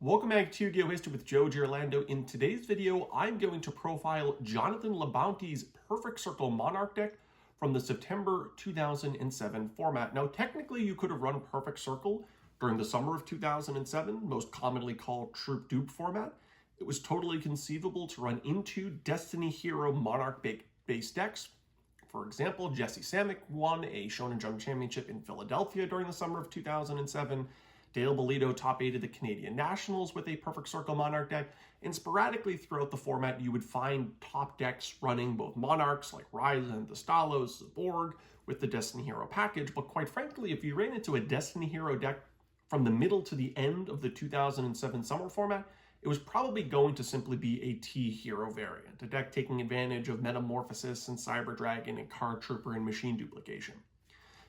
Welcome back to Yu-Gi-Oh! History with Joe Giorlando. In today's video, I'm going to profile Jonathan LeBounty's Perfect Circle Monarch deck from the September 2007 format. Now, technically, you could have run Perfect Circle during the summer of 2007, most commonly called Troop Dupe format. It was totally conceivable to run into Destiny Hero Monarch-based decks. For example, Jesse Samick won a Shonen Jump Championship in Philadelphia during the summer of 2007. Dale Bolito top-8'd the Canadian Nationals with a Perfect Circle Monarch deck, and sporadically throughout the format, you would find top decks running both Monarchs like Ryza and the Stalos, the Borg, with the Destiny Hero package. But quite frankly, if you ran into a Destiny Hero deck from the middle to the end of the 2007 summer format, it was probably going to simply be a T-Hero variant, a deck taking advantage of Metamorphosis and Cyber Dragon and Card Trooper and Machine Duplication.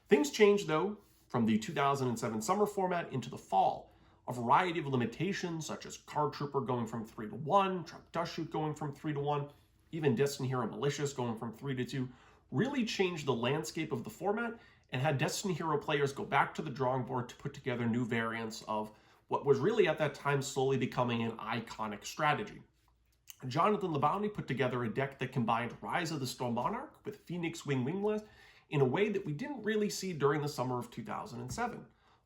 Things changed, though, from the 2007 summer format into the fall. A variety of limitations, such as Card Trooper going from 3 to 1, Truck Dust Shoot going from 3 to 1, even Destiny Hero Malicious going from 3 to 2, really changed the landscape of the format and had Destiny Hero players go back to the drawing board to put together new variants of what was really at that time slowly becoming an iconic strategy. Jonathan LeBounty put together a deck that combined Rise of the Storm Monarch with Phoenix Wing Wingless in a way that we didn't really see during the summer of 2007.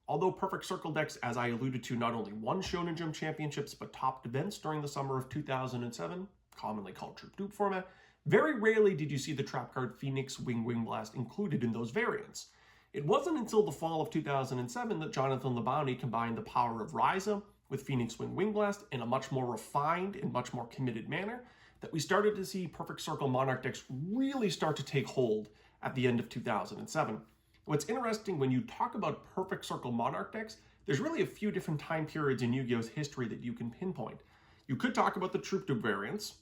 Although Perfect Circle decks, as I alluded to, not only won Shonen Jump Championships but topped events during the summer of 2007, commonly called Troop Dupe format, very rarely did you see the trap card Phoenix Wing Blast included in those variants. It wasn't until the fall of 2007 that Jonathan LeBounty combined the power of Ryza with Phoenix Wing Blast in a much more refined and much more committed manner that we started to see Perfect Circle Monarch decks really start to take hold at the end of 2007. What's interesting when you talk about Perfect Circle Monarch decks, there's really a few different time periods in Yu-Gi-Oh's history that you can pinpoint. You could talk about the Troop Dupe variants,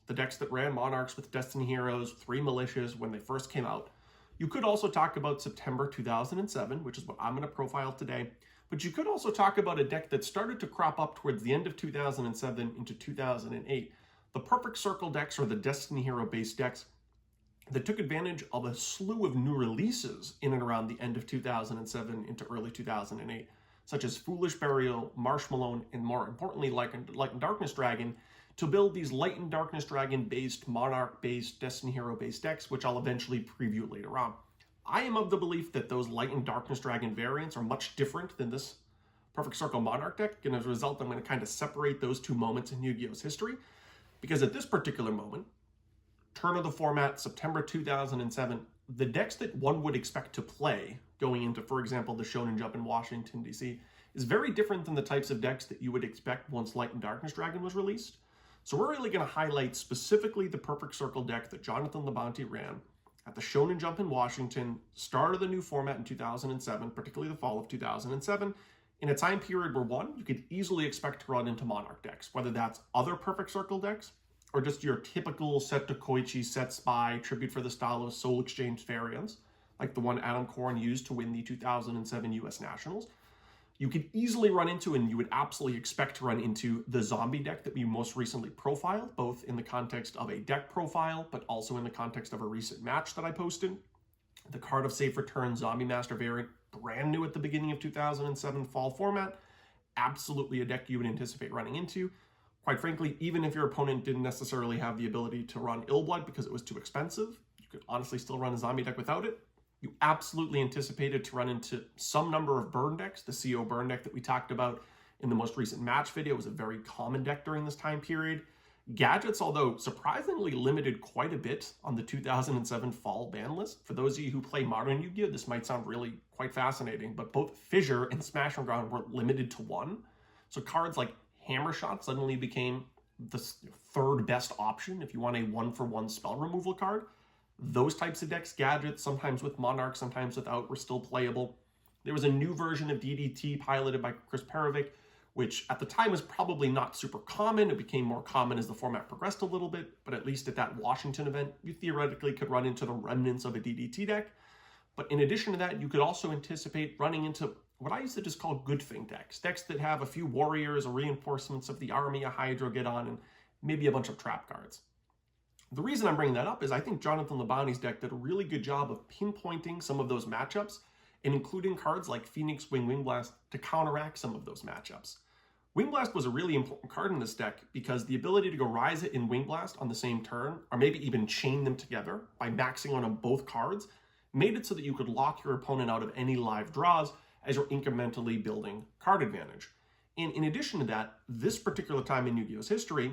the decks that ran Monarchs with Destiny Heroes, 3 Militias when they first came out. You could also talk about September 2007, which is what I'm going to profile today. But you could also talk about a deck that started to crop up towards the end of 2007 into 2008. The Perfect Circle decks, or the Destiny Hero-based decks, that took advantage of a slew of new releases in and around the end of 2007 into early 2008, such as Foolish Burial, Marshmallow, and more importantly, Light and Darkness Dragon, to build these Light and Darkness Dragon-based, Monarch-based, Destiny Hero-based decks, which I'll eventually preview later on. I am of the belief that those Light and Darkness Dragon variants are much different than this Perfect Circle Monarch deck, and as a result, I'm going to kind of separate those two moments in Yu-Gi-Oh's history, because at this particular moment, turn of the format, September 2007, the decks that one would expect to play going into, for example, the Shonen Jump in Washington, D.C., is very different than the types of decks that you would expect once Light and Darkness Dragon was released. So we're really going to highlight specifically the Perfect Circle deck that Jonathan LeBounty ran at the Shonen Jump in Washington, start of the new format in 2007, particularly the fall of 2007, in a time period where, one, you could easily expect to run into Monarch decks, whether that's other Perfect Circle decks, or just your typical Set to Koichi, Set Spy, Tribute for the Stalos, Soul Exchange variants, like the one Adam Korn used to win the 2007 US Nationals. You could easily run into, and you would absolutely expect to run into, the zombie deck that we most recently profiled, both in the context of a deck profile, but also in the context of a recent match that I posted. The Card of Safe Return Zombie Master variant, brand new at the beginning of 2007 fall format, absolutely a deck you would anticipate running into. Quite frankly, even if your opponent didn't necessarily have the ability to run Illblood because it was too expensive, you could honestly still run a zombie deck without it. You absolutely anticipated to run into some number of burn decks. The CO burn deck that we talked about in the most recent match video was a very common deck during this time period. Gadgets, although surprisingly limited quite a bit on the 2007 fall ban list. For those of you who play modern Yu-Gi-Oh, this might sound really quite fascinating, but both Fissure and Smash and Ground were limited to 1. So cards like Hammer Shot suddenly became the third best option if you want a 1-for-1 spell removal card. Those types of decks, Gadgets, sometimes with Monarch, sometimes without, were still playable. There was a new version of DDT piloted by Chris Perovic, which at the time was probably not super common. It became more common as the format progressed a little bit, but at least at that Washington event, you theoretically could run into the remnants of a DDT deck. But in addition to that, you could also anticipate running into what I used to just call good thing decks. Decks that have a few warriors or reinforcements of the army, a Hydro get on, and maybe a bunch of trap cards. The reason I'm bringing that up is I think Jonathan LeBounty's deck did a really good job of pinpointing some of those matchups and including cards like Phoenix Wing Blast to counteract some of those matchups. Wing Blast was a really important card in this deck because the ability to go Ryza and Wing Blast on the same turn, or maybe even chain them together by maxing on both cards, made it so that you could lock your opponent out of any live draws as you're incrementally building card advantage. And in addition to that, this particular time in Yu-Gi-Oh's history,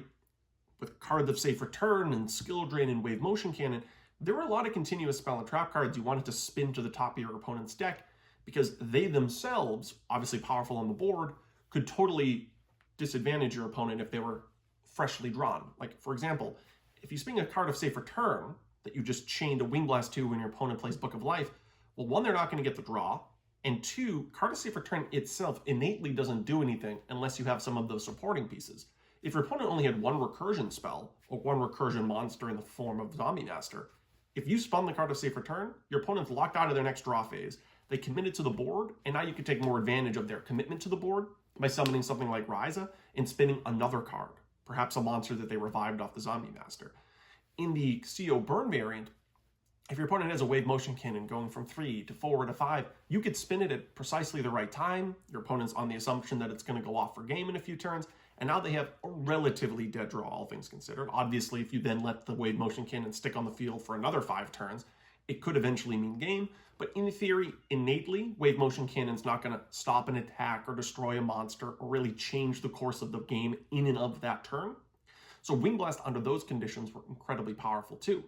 with Card of Safe Return and Skill Drain and Wave Motion Cannon, there were a lot of continuous spell and trap cards you wanted to spin to the top of your opponent's deck because they themselves, obviously powerful on the board, could totally disadvantage your opponent if they were freshly drawn. Like, for example, if you spin a Card of Safe Return that you just chained a Wing Blast to when your opponent plays Book of Life, well, one, they're not going to get the draw, and two, Card of Safe Return itself innately doesn't do anything unless you have some of those supporting pieces. If your opponent only had one recursion spell, or one recursion monster in the form of Zombie Master, if you spun the Card of Safe Return, your opponent's locked out of their next draw phase. They committed to the board, and now you can take more advantage of their commitment to the board by summoning something like Ryza and spinning another card, perhaps a monster that they revived off the Zombie Master. In the CO Burn variant, if your opponent has a Wave Motion Cannon going from 3 to 4 to 5, you could spin it at precisely the right time. Your opponent's on the assumption that it's going to go off for game in a few turns, and now they have a relatively dead draw, all things considered. Obviously, if you then let the Wave Motion Cannon stick on the field for another 5 turns, it could eventually mean game, but in theory, innately, Wave Motion Cannon's not going to stop an attack or destroy a monster or really change the course of the game in and of that turn. So Wing Blast under those conditions were incredibly powerful too.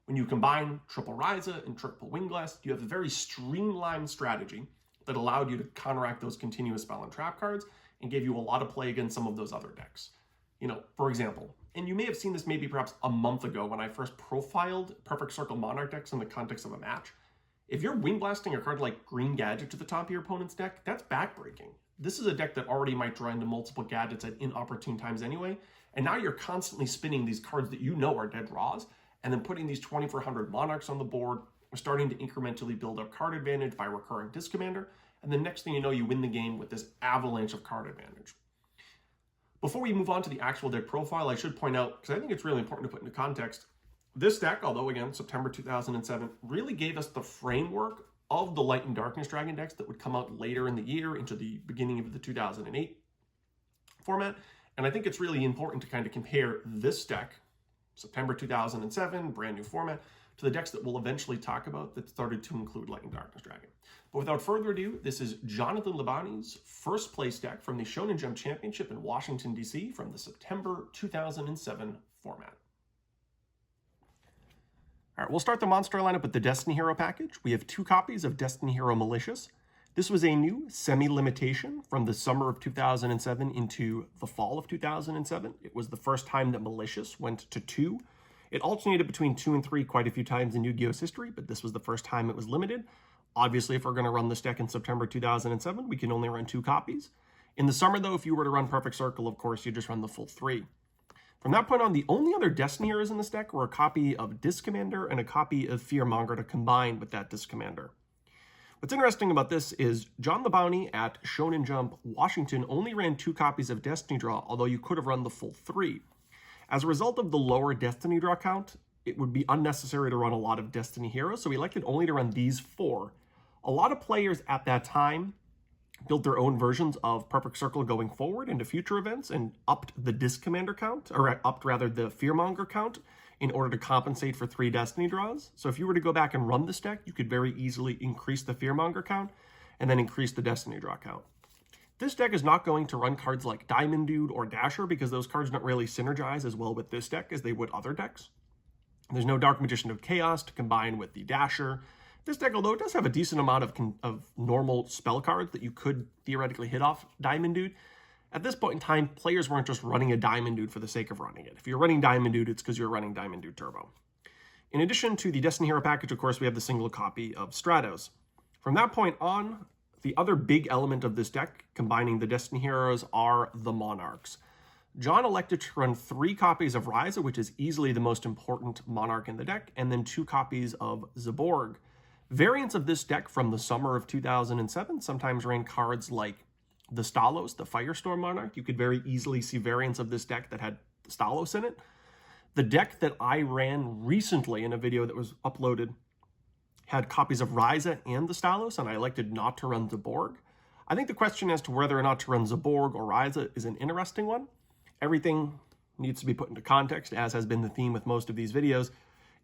When you combine triple Ryza and triple Wing Blast, you have a very streamlined strategy that allowed you to counteract those continuous spell and trap cards and gave you a lot of play against some of those other decks. You know, for example, and you may have seen this maybe perhaps a month ago when I first profiled Perfect Circle Monarch decks in the context of a match. If you're Wing Blasting a card like Green Gadget to the top of your opponent's deck, that's backbreaking. This is a deck that already might draw into multiple gadgets at inopportune times anyway, and now you're constantly spinning these cards that you know are dead draws, and then putting these 2400 Monarchs on the board, starting to incrementally build up card advantage by recurring Disc Commander, and the next thing you know, you win the game with this avalanche of card advantage. Before we move on to the actual deck profile, I should point out, because I think it's really important to put into context, this deck, although again, September 2007, really gave us the framework of the Light and Darkness Dragon decks that would come out later in the year into the beginning of the 2008 format. And I think it's really important to kind of compare this deck, September 2007, brand new format, to the decks that we'll eventually talk about that started to include Light and Darkness Dragon. But without further ado, this is Jonathan Labani's first place deck from the Shonen Jump Championship in Washington, D.C. from the September 2007 format. All right, we'll start the monster lineup with the Destiny Hero package. We have 2 copies of Destiny Hero Malicious. This was a new semi-limitation from the summer of 2007 into the fall of 2007. It was the first time that Malicious went to 2. It alternated between 2 and 3 quite a few times in Yu-Gi-Oh's history, but this was the first time it was limited. Obviously, if we're going to run this deck in September 2007, we can only run 2 copies. In the summer, though, if you were to run Perfect Circle, of course, you just run the full 3. From that point on, the only other Destiny Heroes in this deck were a copy of Disc Commander and a copy of Fearmonger to combine with that Disc Commander. What's interesting about this is John the Bounty at Shonen Jump Washington only ran 2 copies of Destiny Draw, although you could have run the full 3. As a result of the lower Destiny Draw count, it would be unnecessary to run a lot of Destiny Heroes, so we elected only to run these 4. A lot of players at that time built their own versions of Perfect Circle going forward into future events and upped the Disc Commander count, or upped rather the Fearmonger count, in order to compensate for 3 Destiny draws. So if you were to go back and run this deck, you could very easily increase the Fearmonger count and then increase the Destiny draw count. This deck is not going to run cards like Diamond Dude or Dasher because those cards don't really synergize as well with this deck as they would other decks. There's no Dark Magician of Chaos to combine with the Dasher. This deck, although it does have a decent amount of normal spell cards that you could theoretically hit off Diamond Dude, at this point in time, players weren't just running a Diamond Dude for the sake of running it. If you're running Diamond Dude, it's because you're running Diamond Dude Turbo. In addition to the Destiny Hero package, of course, we have the single copy of Stratos. From that point on, the other big element of this deck, combining the Destiny Heroes, are the Monarchs. John elected to run 3 copies of Ryza, which is easily the most important Monarch in the deck, and then 2 copies of Zaborg. Variants of this deck from the summer of 2007 sometimes ran cards like the Stalos, the Firestorm Monarch. You could very easily see variants of this deck that had Stalos in it. The deck that I ran recently in a video that was uploaded had copies of Ryza and the Stalos, and I elected not to run Zaborg. I think the question as to whether or not to run Zaborg or Ryza is an interesting one. Everything needs to be put into context, as has been the theme with most of these videos.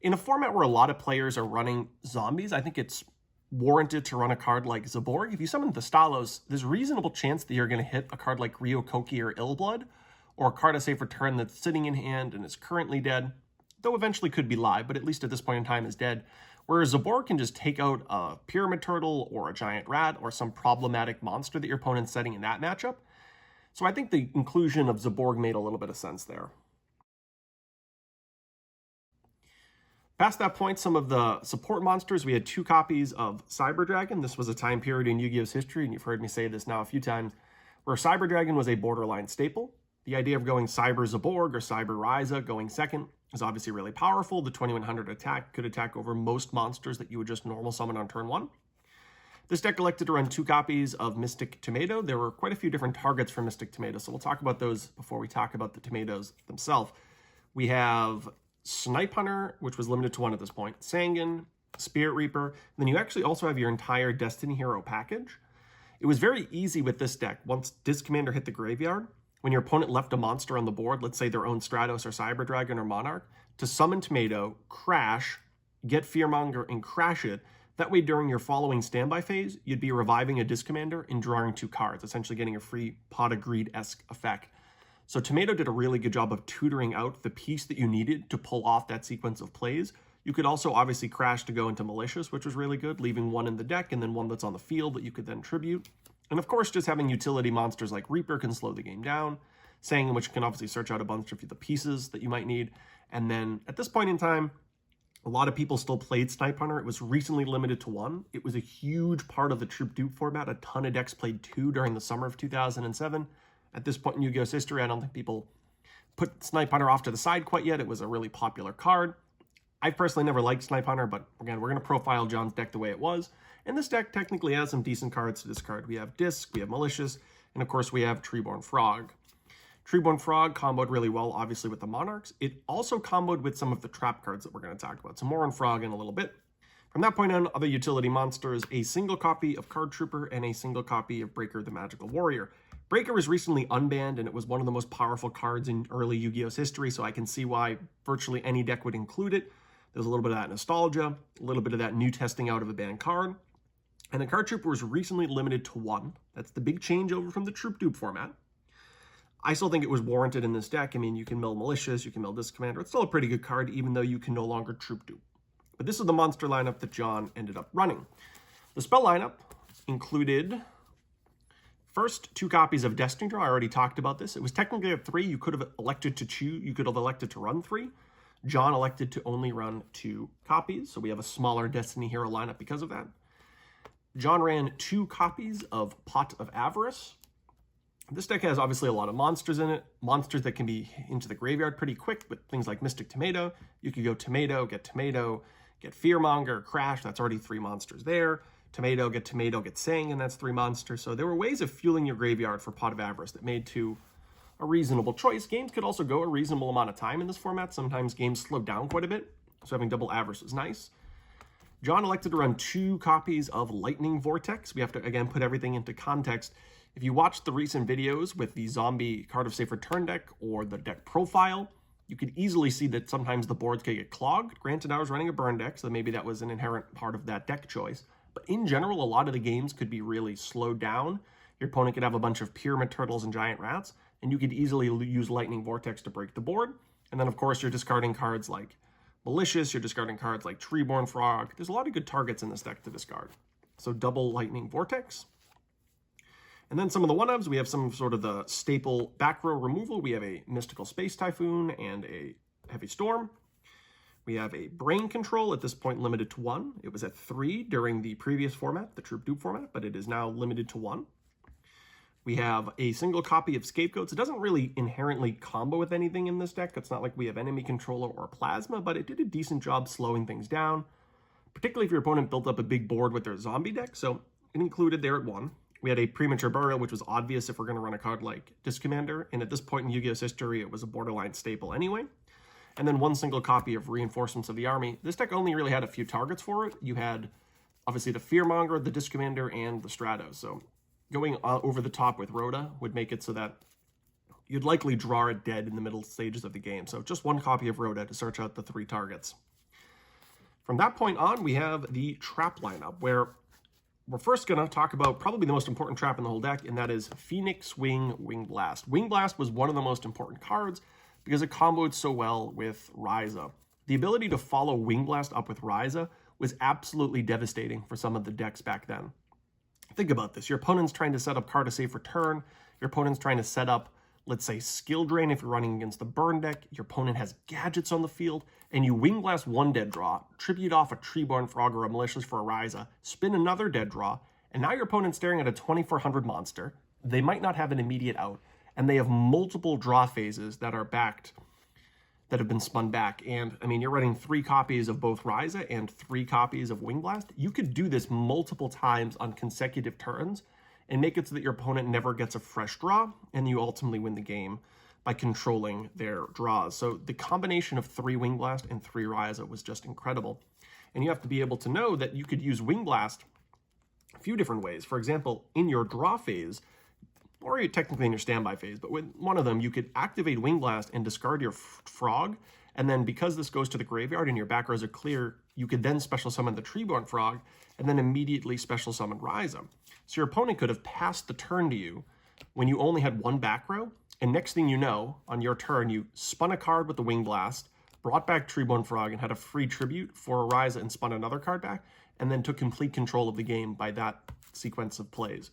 In a format where a lot of players are running zombies, I think it's warranted to run a card like Zaborg. If you summon the Stalos, there's a reasonable chance that you're going to hit a card like Ryokoki or Illblood, or a card of safe return that's sitting in hand and is currently dead, though eventually could be live, but at least at this point in time is dead. Whereas Zaborg can just take out a Pyramid Turtle or a Giant Rat or some problematic monster that your opponent's setting in that matchup. So I think the inclusion of Zaborg made a little bit of sense there. Past that point, some of the support monsters, we had 2 copies of Cyber Dragon. This was a time period in Yu-Gi-Oh's history, and you've heard me say this now a few times, where Cyber Dragon was a borderline staple. The idea of going Cyber Zaborg or Cyber Ryza going second is obviously really powerful. The 2100 attack could attack over most monsters that you would just normal summon on turn 1. This deck elected to run 2 copies of Mystic Tomato. There were quite a few different targets for Mystic Tomato, so we'll talk about those before we talk about the tomatoes themselves. We have Snipe Hunter, which was limited to 1 at this point, Sangan, Spirit Reaper, and then you actually also have your entire Destiny Hero package. It was very easy with this deck. Once Disc Commander hit the graveyard, when your opponent left a monster on the board, let's say their own Stratos or Cyber Dragon or Monarch, to summon Tomato, crash, get Fearmonger, and crash it. That way, during your following standby phase, you'd be reviving a Disc Commander and drawing 2 cards, essentially getting a free Pot of Greed-esque effect. So Tomato did a really good job of tutoring out the piece that you needed to pull off that sequence of plays. You could also obviously crash to go into Malicious, which was really good, leaving 1 in the deck and then 1 that's on the field that you could then tribute. And of course, just having utility monsters like Reaper can slow the game down, Sangan, which can obviously search out a bunch of the pieces that you might need. And then at this point in time, a lot of people still played Snipe Hunter. It was recently limited to 1. It was a huge part of the Troop Dupe format. A ton of decks played 2 during the summer of 2007. At this point in Yu-Gi-Oh's history, I don't think people put Snipe Hunter off to the side quite yet. It was a really popular card. I personally never liked Snipe Hunter, but again, we're going to profile John's deck the way it was. And this deck technically has some decent cards to discard. We have Disc, we have Malicious, and of course we have Treeborn Frog. Treeborn Frog comboed really well, obviously, with the Monarchs. It also comboed with some of the trap cards that we're going to talk about. So more on Frog in a little bit. From that point on, other utility monsters, a single copy of Card Trooper and a single copy of Breaker the Magical Warrior. Breaker was recently unbanned, and it was one of the most powerful cards in early Yu-Gi-Oh's history, so I can see why virtually any deck would include it. There's a little bit of that nostalgia, a little bit of that new testing out of a banned card. And the Card Trooper was recently limited to 1. That's the big changeover from the Troop Dupe format. I still think it was warranted in this deck. I mean, you can mill Malicious, you can mill Disc Commander. It's still a pretty good card, even though you can no longer Troop Dupe. But this is the monster lineup that John ended up running. The spell lineup included first 2 copies of Destiny Draw. I already talked about this. It was technically a 3. You could have elected to choose. You could have elected to run 3. John elected to only run 2 copies, so we have a smaller Destiny Hero lineup because of that. John ran 2 copies of Pot of Avarice. This deck has obviously a lot of monsters in it, monsters that can be into the graveyard pretty quick with things like Mystic Tomato. You could go Tomato, get Fearmonger, Crash, that's already 3 monsters there. Tomato, get Sang, and that's 3 monsters. So there were ways of fueling your graveyard for Pot of Avarice that made 2 a reasonable choice. Games could also go a reasonable amount of time in this format. Sometimes games slow down quite a bit, so having double Avarice is nice. John elected to run 2 copies of Lightning Vortex. We have to, again, put everything into context. If you watched the recent videos with the Zombie Card of Safe Return deck or the deck profile, you could easily see that sometimes the boards can get clogged. Granted, I was running a burn deck, so maybe that was an inherent part of that deck choice. But in general, a lot of the games could be really slowed down. Your opponent could have a bunch of Pyramid Turtles and Giant Rats, and you could easily use Lightning Vortex to break the board. And then, of course, you're discarding cards like Malicious, you're discarding cards like Treeborn Frog. There's a lot of good targets in this deck to discard. So double Lightning Vortex. And then some of the one-ups, we have some sort of the staple back row removal. We have a Mystical Space Typhoon and a Heavy Storm. We have a Brain Control, at this point limited to 1. It was at 3 during the previous format, the Troop Dupe format, but it is now limited to 1. We have a single copy of Scapegoats. It doesn't really inherently combo with anything in this deck. It's not like we have Enemy Controller or Plasma, but it did a decent job slowing things down, particularly if your opponent built up a big board with their zombie deck. So it included there at 1. We had a Premature Burial, which was obvious if we're going to run a card like Disc Commander, and at this point in Yu-Gi-Oh's history, it was a borderline staple anyway. And then 1 single copy of Reinforcements of the Army. This deck only really had a few targets for it. You had, obviously, the Fearmonger, the Disc Commander, and the Stratos. So going over the top with Rhoda would make it so that you'd likely draw it dead in the middle stages of the game. So just one copy of Rhoda to search out the 3 targets. From that point on, we have the trap lineup, where we're first going to talk about probably the most important trap in the whole deck, and that is Phoenix Wing Wing Blast. Wing Blast was one of the most important cards because it comboed so well with Ryza. The ability to follow Wing Blast up with Ryza was absolutely devastating for some of the decks back then. Think about this. Your opponent's trying to set up card of safe return. Your opponent's trying to set up, let's say, skill drain if you're running against the burn deck. Your opponent has gadgets on the field, and you Wing Blast 1 dead draw, tribute off a Treeborn Frog or a Malicious for a Ryza, spin another dead draw, and now your opponent's staring at a 2400 monster. They might not have an immediate out, and they have multiple draw phases that are backed, that have been spun back. And I mean, you're running 3 copies of both Ryza and 3 copies of Wing Blast. You could do this multiple times on consecutive turns and make it so that your opponent never gets a fresh draw, and you ultimately win the game by controlling their draws. So the combination of 3 Wing Blast and 3 Ryza was just incredible. And you have to be able to know that you could use Wing Blast a few different ways. For example, in your draw phase, or technically in your standby phase, but with one of them, you could activate Wing Blast and discard your frog, and then because this goes to the graveyard and your back rows are clear, you could then special summon the Treeborn Frog, and then immediately special summon Ryza. So your opponent could have passed the turn to you when you only had 1 back row, and next thing you know, on your turn, you spun a card with the Wing Blast, brought back Treeborn Frog, and had a free tribute for a Ryza and spun another card back, and then took complete control of the game by that sequence of plays.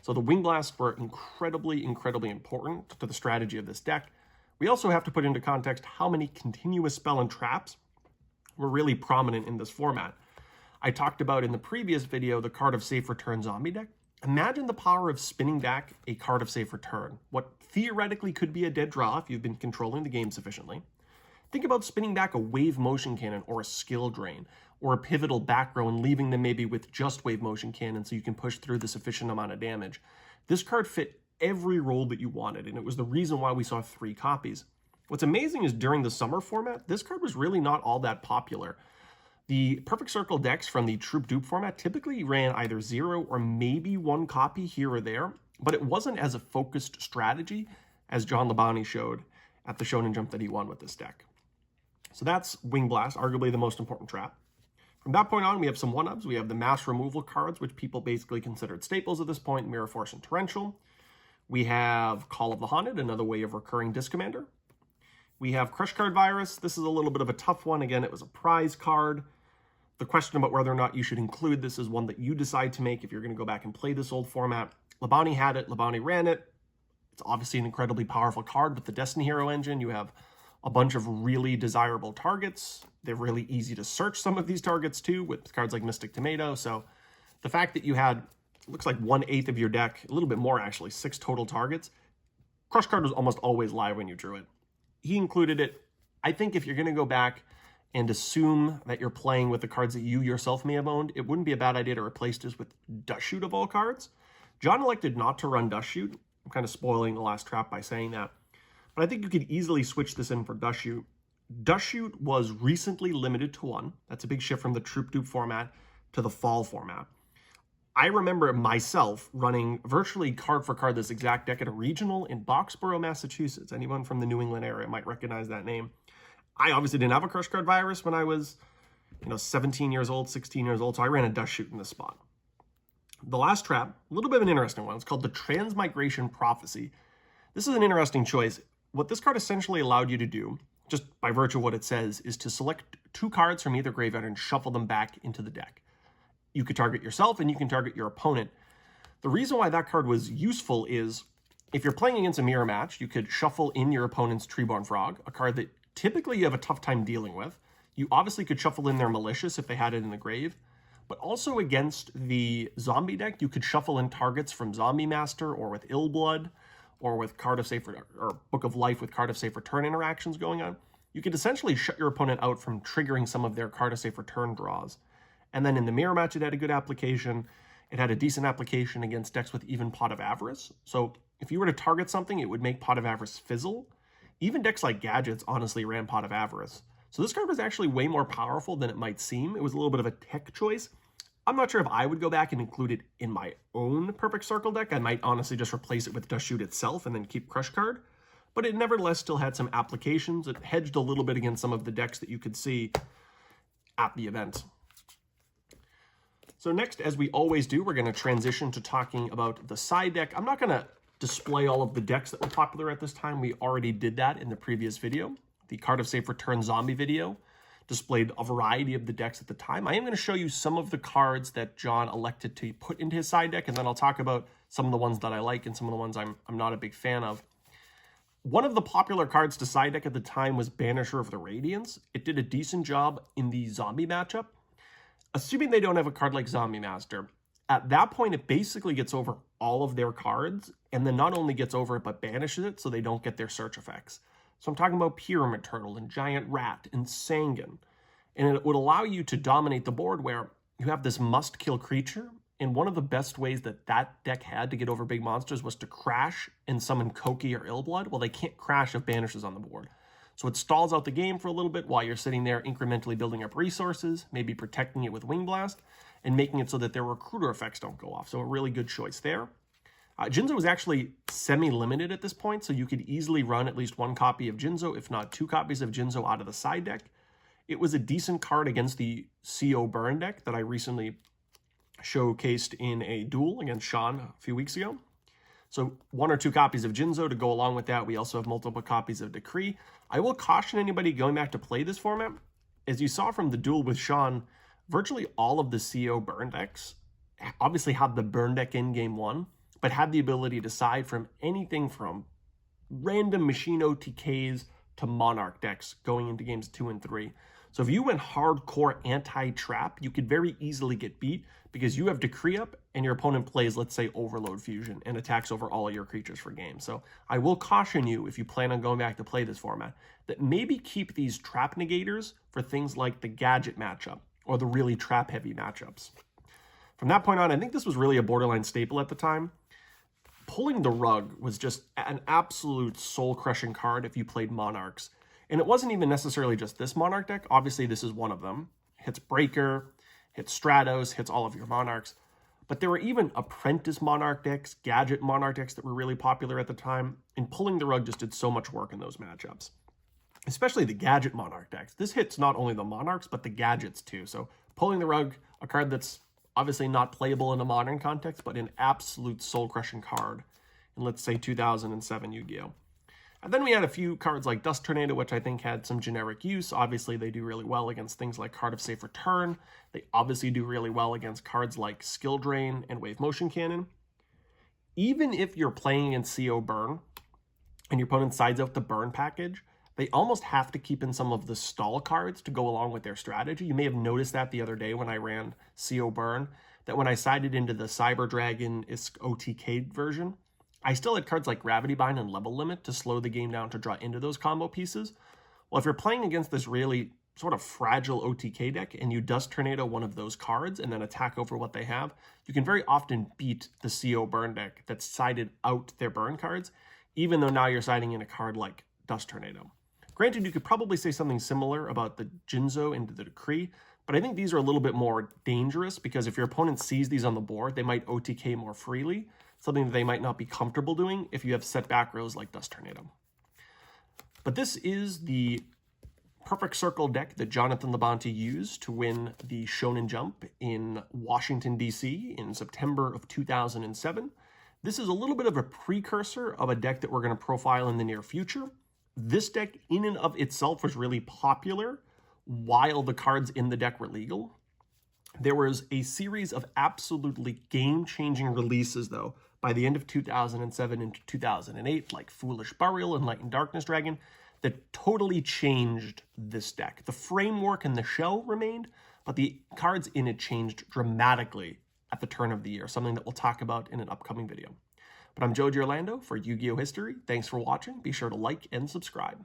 So the Wing Blasts were incredibly, incredibly important to the strategy of this deck. We also have to put into context how many continuous spell and traps were really prominent in this format. I talked about in the previous video the card of safe return zombie deck. Imagine the power of spinning back a card of safe return, what theoretically could be a dead draw if you've been controlling the game sufficiently. Think about spinning back a wave motion cannon or a skill drain or a pivotal back row and leaving them maybe with just wave motion cannon so you can push through the sufficient amount of damage. This card fit every role that you wanted, and it was the reason why we saw 3 copies. What's amazing is during the summer format, this card was really not all that popular. The Perfect Circle decks from the Troop Dupe format typically ran either 0 or maybe 1 copy here or there, but it wasn't as a focused strategy as John Labonte showed at the Shonen Jump that he won with this deck. So that's Wing Blast, arguably the most important trap. From that point on, we have some 1-ups. We have the mass removal cards, which people basically considered staples at this point, Mirror Force and Torrential. We have Call of the Haunted, another way of recurring Disc Commander. We have Crush Card Virus. This is a little bit of a tough one. Again, it was a prize card. The question about whether or not you should include this is one that you decide to make if you're going to go back and play this old format. Labonte had it. Labonte ran it. It's obviously an incredibly powerful card with the Destiny Hero engine. You have a bunch of really desirable targets. They're really easy to search some of these targets too with cards like Mystic Tomato. So the fact that you had, looks like 1/8 of your deck, a little bit more actually, 6 total targets, Crush Card was almost always live when you drew it. He included it. I think if you're going to go back and assume that you're playing with the cards that you yourself may have owned, it wouldn't be a bad idea to replace this with Dust Shoot of all cards. John elected not to run Dust Shoot. I'm kind of spoiling the last trap by saying that. But I think you could easily switch this in for Dust Shoot. Dust Shoot was recently limited to 1. That's a big shift from the Troop Dupe format to the Fall format. I remember myself running virtually card for card this exact deck at a regional in Boxborough, Massachusetts. Anyone from the New England area might recognize that name. I obviously didn't have a Crush Card Virus when I was, 17 years old, 16 years old, so I ran a Dust Shoot in this spot. The last trap, a little bit of an interesting one. It's called the Transmigration Prophecy. This is an interesting choice. What this card essentially allowed you to do, just by virtue of what it says, is to select 2 cards from either graveyard and shuffle them back into the deck. You could target yourself and you can target your opponent. The reason why that card was useful is if you're playing against a mirror match, you could shuffle in your opponent's Treeborn Frog, a card that typically you have a tough time dealing with. You obviously could shuffle in their Malicious if they had it in the grave, but also against the zombie deck, you could shuffle in targets from Zombie Master or with Ill Blood, or with Card of Safe or Book of Life with Card of Safe Return interactions going on. You could essentially shut your opponent out from triggering some of their Card of Safe Return draws. And then in the mirror match, it had a good application. It had a decent application against decks with even Pot of Avarice. So if you were to target something, it would make Pot of Avarice fizzle. Even decks like Gadgets honestly ran Pot of Avarice. So this card was actually way more powerful than it might seem. It was a little bit of a tech choice. I'm not sure if I would go back and include it in my own Perfect Circle deck. I might honestly just replace it with Dust Shoot itself and then keep Crush Card. But it nevertheless still had some applications. It hedged a little bit against some of the decks that you could see at the event. So next, as we always do, we're going to transition to talking about the side deck. I'm not going to display all of the decks that were popular at this time. We already did that in the previous video. The Card of Safe Return Zombie video displayed a variety of the decks at the time. I am going to show you some of the cards that John elected to put into his side deck, and then I'll talk about some of the ones that I like and some of the ones I'm not a big fan of. One of the popular cards to side deck at the time was Banisher of the Radiance. It did a decent job in the zombie matchup. Assuming they don't have a card like Zombie Master, at that point it basically gets over all of their cards, and then not only gets over it, but banishes it so they don't get their search effects. So I'm talking about Pyramid Turtle and Giant Rat and Sangan. And it would allow you to dominate the board where you have this must-kill creature, and one of the best ways that that deck had to get over big monsters was to crash and summon Koki or Illblood. Well, they can't crash if Banishes on the board. So it stalls out the game for a little bit while you're sitting there incrementally building up resources, maybe protecting it with Wing Blast, and making it so that their recruiter effects don't go off. So a really good choice there. Jinzo was actually semi-limited at this point, so you could easily run at least one copy of Jinzo, if not 2 copies of Jinzo out of the side deck. It was a decent card against the CO Burn deck that I recently showcased in a duel against Sean a few weeks ago. So 1 or 2 copies of Jinzo to go along with that. We also have multiple copies of Decree. I will caution anybody going back to play this format. As you saw from the duel with Sean, virtually all of the CO Burn decks obviously had the Burn deck in game 1, but had the ability to side from anything from random machine OTKs to Monarch decks going into games 2 and 3. So if you went hardcore anti-trap, you could very easily get beat because you have Decree up and your opponent plays, let's say, Overload Fusion and attacks over all of your creatures for game. So I will caution you, if you plan on going back to play this format, that maybe keep these trap negators for things like the Gadget matchup or the really trap-heavy matchups. From that point on, I think this was really a borderline staple at the time. Pulling the Rug was just an absolute soul-crushing card if you played Monarchs. And it wasn't even necessarily just this Monarch deck. Obviously, this is one of them. Hits Breaker, hits Stratos, hits all of your Monarchs. But there were even Apprentice Monarch decks, Gadget Monarch decks that were really popular at the time. And Pulling the Rug just did so much work in those matchups. Especially the Gadget Monarch decks. This hits not only the Monarchs, but the Gadgets too. So Pulling the Rug, a card that's obviously not playable in a modern context, but an absolute soul-crushing card in, let's say, 2007 Yu-Gi-Oh! And then we had a few cards like Dust Tornado, which I think had some generic use. Obviously, they do really well against things like Card of Safe Return. They obviously do really well against cards like Skill Drain and Wave Motion Cannon. Even if you're playing against CO Burn and your opponent sides out the Burn package, they almost have to keep in some of the stall cards to go along with their strategy. You may have noticed that the other day when I ran CO Burn, that when I sided into the Cyber Dragon ISK OTK version, I still had cards like Gravity Bind and Level Limit to slow the game down to draw into those combo pieces. Well, if you're playing against this really sort of fragile OTK deck and you Dust Tornado one of those cards and then attack over what they have, you can very often beat the CO Burn deck that's sided out their Burn cards, even though now you're siding in a card like Dust Tornado. Granted, you could probably say something similar about the Jinzo and the Decree, but I think these are a little bit more dangerous because if your opponent sees these on the board, they might OTK more freely, something that they might not be comfortable doing if you have set back rows like Dust Tornado. But this is the Perfect Circle deck that Jonathan Labonte used to win the Shonen Jump in Washington, D.C. in September of 2007. This is a little bit of a precursor of a deck that we're going to profile in the near future. This deck in and of itself was really popular while the cards in the deck were legal. There was a series of absolutely game-changing releases, though, by the end of 2007 into 2008, like Foolish Burial and Light and Darkness Dragon, that totally changed this deck. The framework and the shell remained, but the cards in it changed dramatically at the turn of the year, something that we'll talk about in an upcoming video. But I'm Joe Giorlando for Yu-Gi-Oh! History. Thanks for watching. Be sure to like and subscribe.